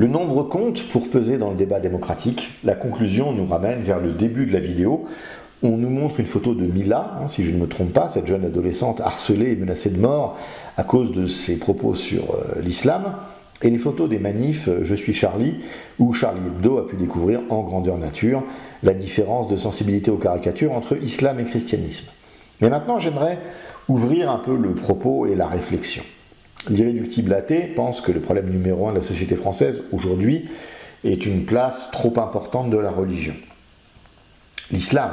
Le nombre compte pour peser dans le débat démocratique. La conclusion nous ramène vers le début de la vidéo. On nous montre une photo de Mila, si je ne me trompe pas, cette jeune adolescente harcelée et menacée de mort à cause de ses propos sur l'islam, et les photos des manifs Je suis Charlie, où Charlie Hebdo a pu découvrir en grandeur nature la différence de sensibilité aux caricatures entre islam et christianisme. Mais maintenant, j'aimerais ouvrir un peu le propos et la réflexion. L'irréductible athée pense que le problème numéro 1 de la société française aujourd'hui est une place trop importante de la religion. L'islam,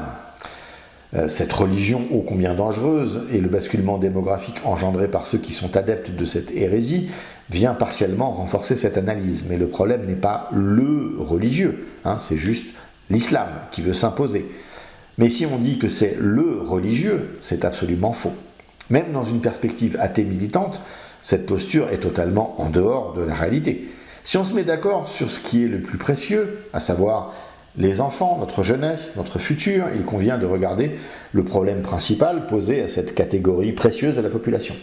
cette religion ô combien dangereuse, et le basculement démographique engendré par ceux qui sont adeptes de cette hérésie, vient partiellement renforcer cette analyse. Mais le problème n'est pas le religieux, c'est juste l'islam qui veut s'imposer. Mais si on dit que c'est le religieux, c'est absolument faux. Même dans une perspective athée militante, cette posture est totalement en dehors de la réalité. Si on se met d'accord sur ce qui est le plus précieux, à savoir les enfants, notre jeunesse, notre futur, il convient de regarder le problème principal posé à cette catégorie précieuse de la population.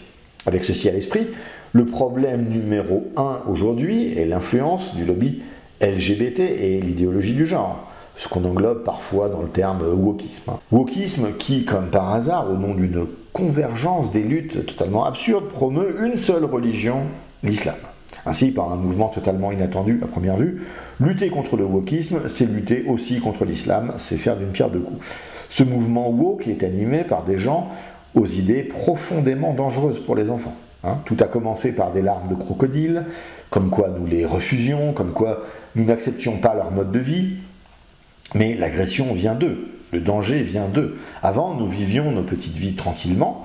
Avec ceci à l'esprit, le problème numéro 1 aujourd'hui est l'influence du lobby LGBT et l'idéologie du genre, ce qu'on englobe parfois dans le terme wokisme. Wokisme qui, comme par hasard, au nom d'une convergence des luttes totalement absurdes, promeut une seule religion, l'islam. Ainsi, par un mouvement totalement inattendu à première vue, lutter contre le wokisme, c'est lutter aussi contre l'islam, c'est faire d'une pierre deux coups. Ce mouvement woke est animé par des gens aux idées profondément dangereuses pour les enfants. Tout a commencé par des larmes de crocodile, comme quoi nous les refusions, comme quoi nous n'acceptions pas leur mode de vie, mais l'agression vient d'eux, le danger vient d'eux. Avant, nous vivions nos petites vies tranquillement,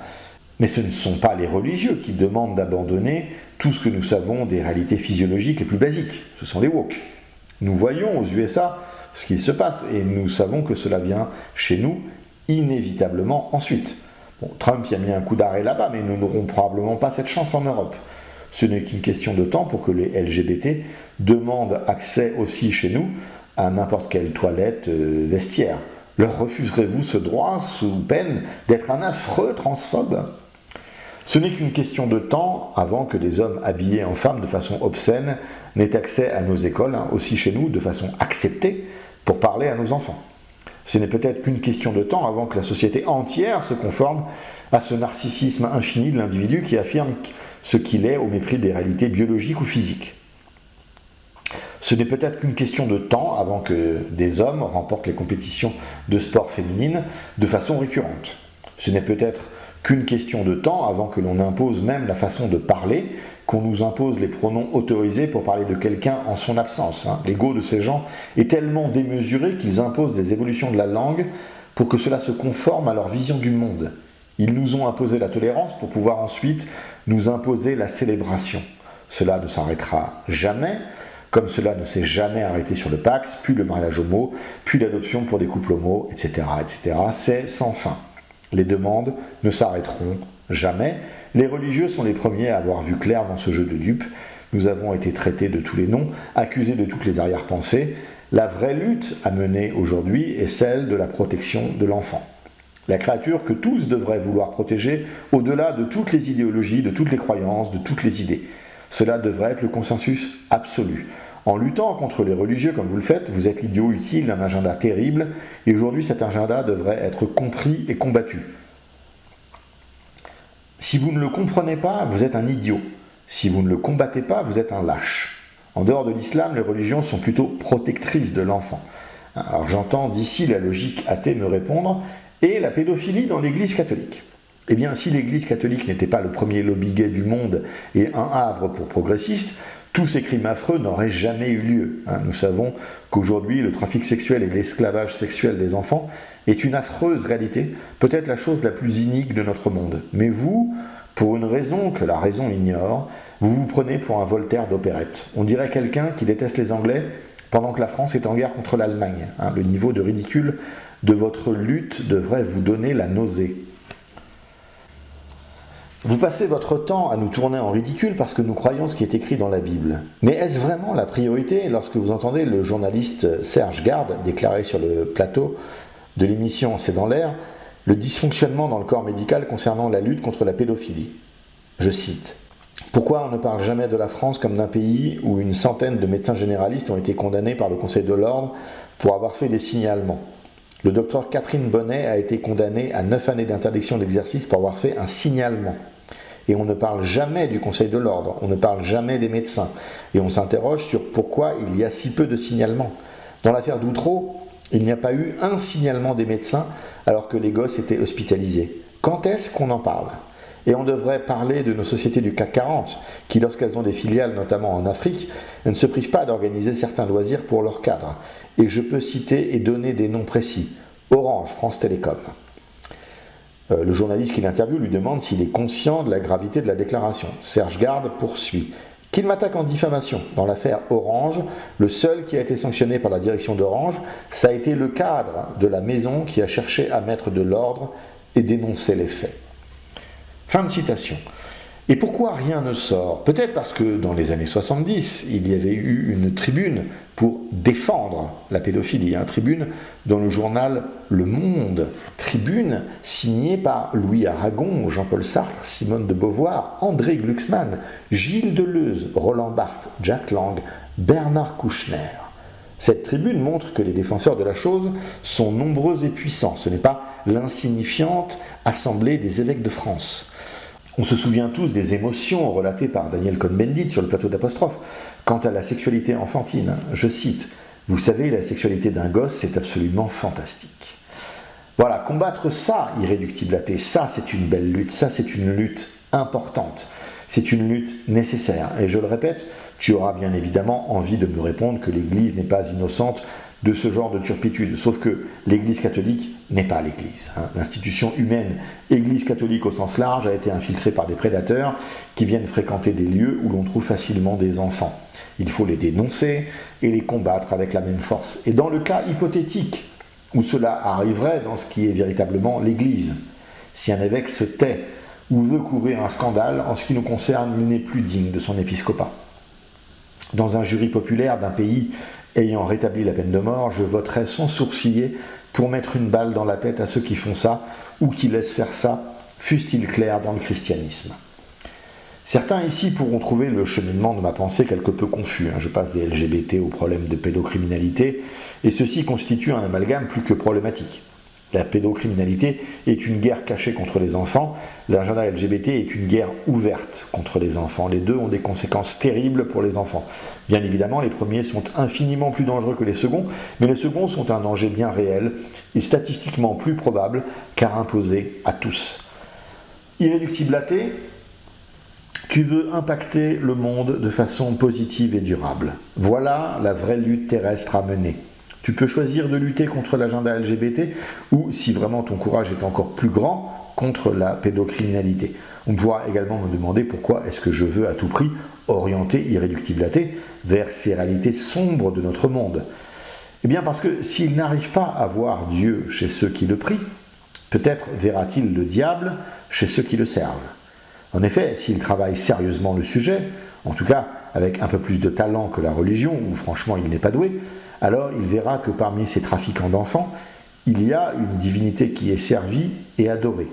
mais ce ne sont pas les religieux qui demandent d'abandonner tout ce que nous savons des réalités physiologiques les plus basiques. Ce sont les woke. Nous voyons aux USA ce qui se passe et nous savons que cela vient chez nous inévitablement ensuite. Trump y a mis un coup d'arrêt là-bas, mais nous n'aurons probablement pas cette chance en Europe. Ce n'est qu'une question de temps pour que les LGBT demandent accès aussi chez nous à n'importe quelle toilette, vestiaire. Leur refuserez-vous ce droit sous peine d'être un affreux transphobe ? Ce n'est qu'une question de temps avant que des hommes habillés en femmes de façon obscène n'aient accès à nos écoles, aussi chez nous, de façon acceptée, pour parler à nos enfants. Ce n'est peut-être qu'une question de temps avant que la société entière se conforme à ce narcissisme infini de l'individu qui affirme ce qu'il est au mépris des réalités biologiques ou physiques. Ce n'est peut-être qu'une question de temps avant que des hommes remportent les compétitions de sport féminines de façon récurrente. Ce n'est peut-être qu'une question de temps avant que l'on impose même la façon de parler, qu'on nous impose les pronoms autorisés pour parler de quelqu'un en son absence. L'ego de ces gens est tellement démesuré qu'ils imposent des évolutions de la langue pour que cela se conforme à leur vision du monde. Ils nous ont imposé la tolérance pour pouvoir ensuite nous imposer la célébration. Cela ne s'arrêtera jamais, comme cela ne s'est jamais arrêté sur le Pacs, puis le mariage homo, puis l'adoption pour des couples homo, etc., etc. C'est sans fin. Les demandes ne s'arrêteront jamais. Les religieux sont les premiers à avoir vu clair dans ce jeu de dupes. Nous avons été traités de tous les noms, accusés de toutes les arrière-pensées. La vraie lutte à mener aujourd'hui est celle de la protection de l'enfant. La créature que tous devraient vouloir protéger au-delà de toutes les idéologies, de toutes les croyances, de toutes les idées. Cela devrait être le consensus absolu. En luttant contre les religieux comme vous le faites, vous êtes l'idiot utile d'un agenda terrible, et aujourd'hui cet agenda devrait être compris et combattu. Si vous ne le comprenez pas, vous êtes un idiot. Si vous ne le combattez pas, vous êtes un lâche. En dehors de l'islam, les religions sont plutôt protectrices de l'enfant. Alors j'entends d'ici la logique athée me répondre, et la pédophilie dans l'Église catholique. Eh bien, si l'Église catholique n'était pas le premier lobby gay du monde et un havre pour progressistes, tous ces crimes affreux n'auraient jamais eu lieu. Nous savons qu'aujourd'hui, le trafic sexuel et l'esclavage sexuel des enfants est une affreuse réalité, peut-être la chose la plus inique de notre monde. Mais vous, pour une raison que la raison ignore, vous vous prenez pour un Voltaire d'opérette. On dirait quelqu'un qui déteste les Anglais pendant que la France est en guerre contre l'Allemagne. Le niveau de ridicule de votre lutte devrait vous donner la nausée. Vous passez votre temps à nous tourner en ridicule parce que nous croyons ce qui est écrit dans la Bible. Mais est-ce vraiment la priorité lorsque vous entendez le journaliste Serge Garde déclarer sur le plateau de l'émission C'est dans l'air le dysfonctionnement dans le corps médical concernant la lutte contre la pédophilie ? Je cite : Pourquoi on ne parle jamais de la France comme d'un pays où une centaine de médecins généralistes ont été condamnés par le Conseil de l'Ordre pour avoir fait des signalements? Le docteur Catherine Bonnet a été condamnée à 9 années d'interdiction d'exercice pour avoir fait un signalement. Et on ne parle jamais du Conseil de l'Ordre, on ne parle jamais des médecins. Et on s'interroge sur pourquoi il y a si peu de signalements. Dans l'affaire d'Outreau, il n'y a pas eu un signalement des médecins alors que les gosses étaient hospitalisés. Quand est-ce qu'on en parle? Et on devrait parler de nos sociétés du CAC 40, qui lorsqu'elles ont des filiales, notamment en Afrique, elles ne se privent pas d'organiser certains loisirs pour leurs cadres. Et je peux citer et donner des noms précis. Orange, France Télécom. Le journaliste qui l'interviewe lui demande s'il est conscient de la gravité de la déclaration. Serge Garde poursuit. Qu'il m'attaque en diffamation. Dans l'affaire Orange, le seul qui a été sanctionné par la direction d'Orange, ça a été le cadre de la maison qui a cherché à mettre de l'ordre et dénoncer les faits. Fin de citation. Et pourquoi rien ne sort? Peut-être parce que dans les années 70, il y avait eu une tribune pour défendre la pédophilie, une tribune dans le journal Le Monde, tribune signée par Louis Aragon, Jean-Paul Sartre, Simone de Beauvoir, André Glucksmann, Gilles Deleuze, Roland Barthes, Jack Lang, Bernard Kouchner. Cette tribune montre que les défenseurs de la chose sont nombreux et puissants. Ce n'est pas l'insignifiante assemblée des évêques de France. On se souvient tous des émotions relatées par Daniel Cohn-Bendit sur le plateau d'Apostrophe. Quant à la sexualité enfantine, je cite, « Vous savez, la sexualité d'un gosse, c'est absolument fantastique. » Voilà, combattre ça, irréductible ça c'est une belle lutte, ça c'est une lutte importante. C'est une lutte nécessaire. Et je le répète, tu auras bien évidemment envie de me répondre que l'Église n'est pas innocente de ce genre de turpitude. Sauf que l'Église catholique n'est pas l'Église. L'institution humaine, Église catholique au sens large, a été infiltrée par des prédateurs qui viennent fréquenter des lieux où l'on trouve facilement des enfants. Il faut les dénoncer et les combattre avec la même force. Et dans le cas hypothétique où cela arriverait dans ce qui est véritablement l'Église, si un évêque se tait ou veut couvrir un scandale, en ce qui nous concerne, il n'est plus digne de son épiscopat. Dans un jury populaire d'un pays ayant rétabli la peine de mort, je voterai sans sourciller pour mettre une balle dans la tête à ceux qui font ça ou qui laissent faire ça, fussent-ils clairs dans le christianisme. Certains ici pourront trouver le cheminement de ma pensée quelque peu confus. Je passe des LGBT au problème de pédocriminalité, et ceci constitue un amalgame plus que problématique. La pédocriminalité est une guerre cachée contre les enfants, l'agenda LGBT est une guerre ouverte contre les enfants. Les deux ont des conséquences terribles pour les enfants. Bien évidemment, les premiers sont infiniment plus dangereux que les seconds, mais les seconds sont un danger bien réel et statistiquement plus probable car imposé à tous. Irréductible athée, tu veux impacter le monde de façon positive et durable. Voilà la vraie lutte terrestre à mener. Tu peux choisir de lutter contre l'agenda LGBT ou, si vraiment ton courage est encore plus grand, contre la pédocriminalité. On pourra également me demander pourquoi est-ce que je veux à tout prix orienter Irréductible athée vers ces réalités sombres de notre monde. Eh bien parce que s'il n'arrive pas à voir Dieu chez ceux qui le prient, peut-être verra-t-il le diable chez ceux qui le servent. En effet, s'il travaille sérieusement le sujet, en tout cas avec un peu plus de talent que la religion, où franchement il n'est pas doué, alors il verra que parmi ces trafiquants d'enfants, il y a une divinité qui est servie et adorée.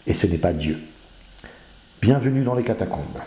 Et ce n'est pas Dieu. Bienvenue dans les catacombes.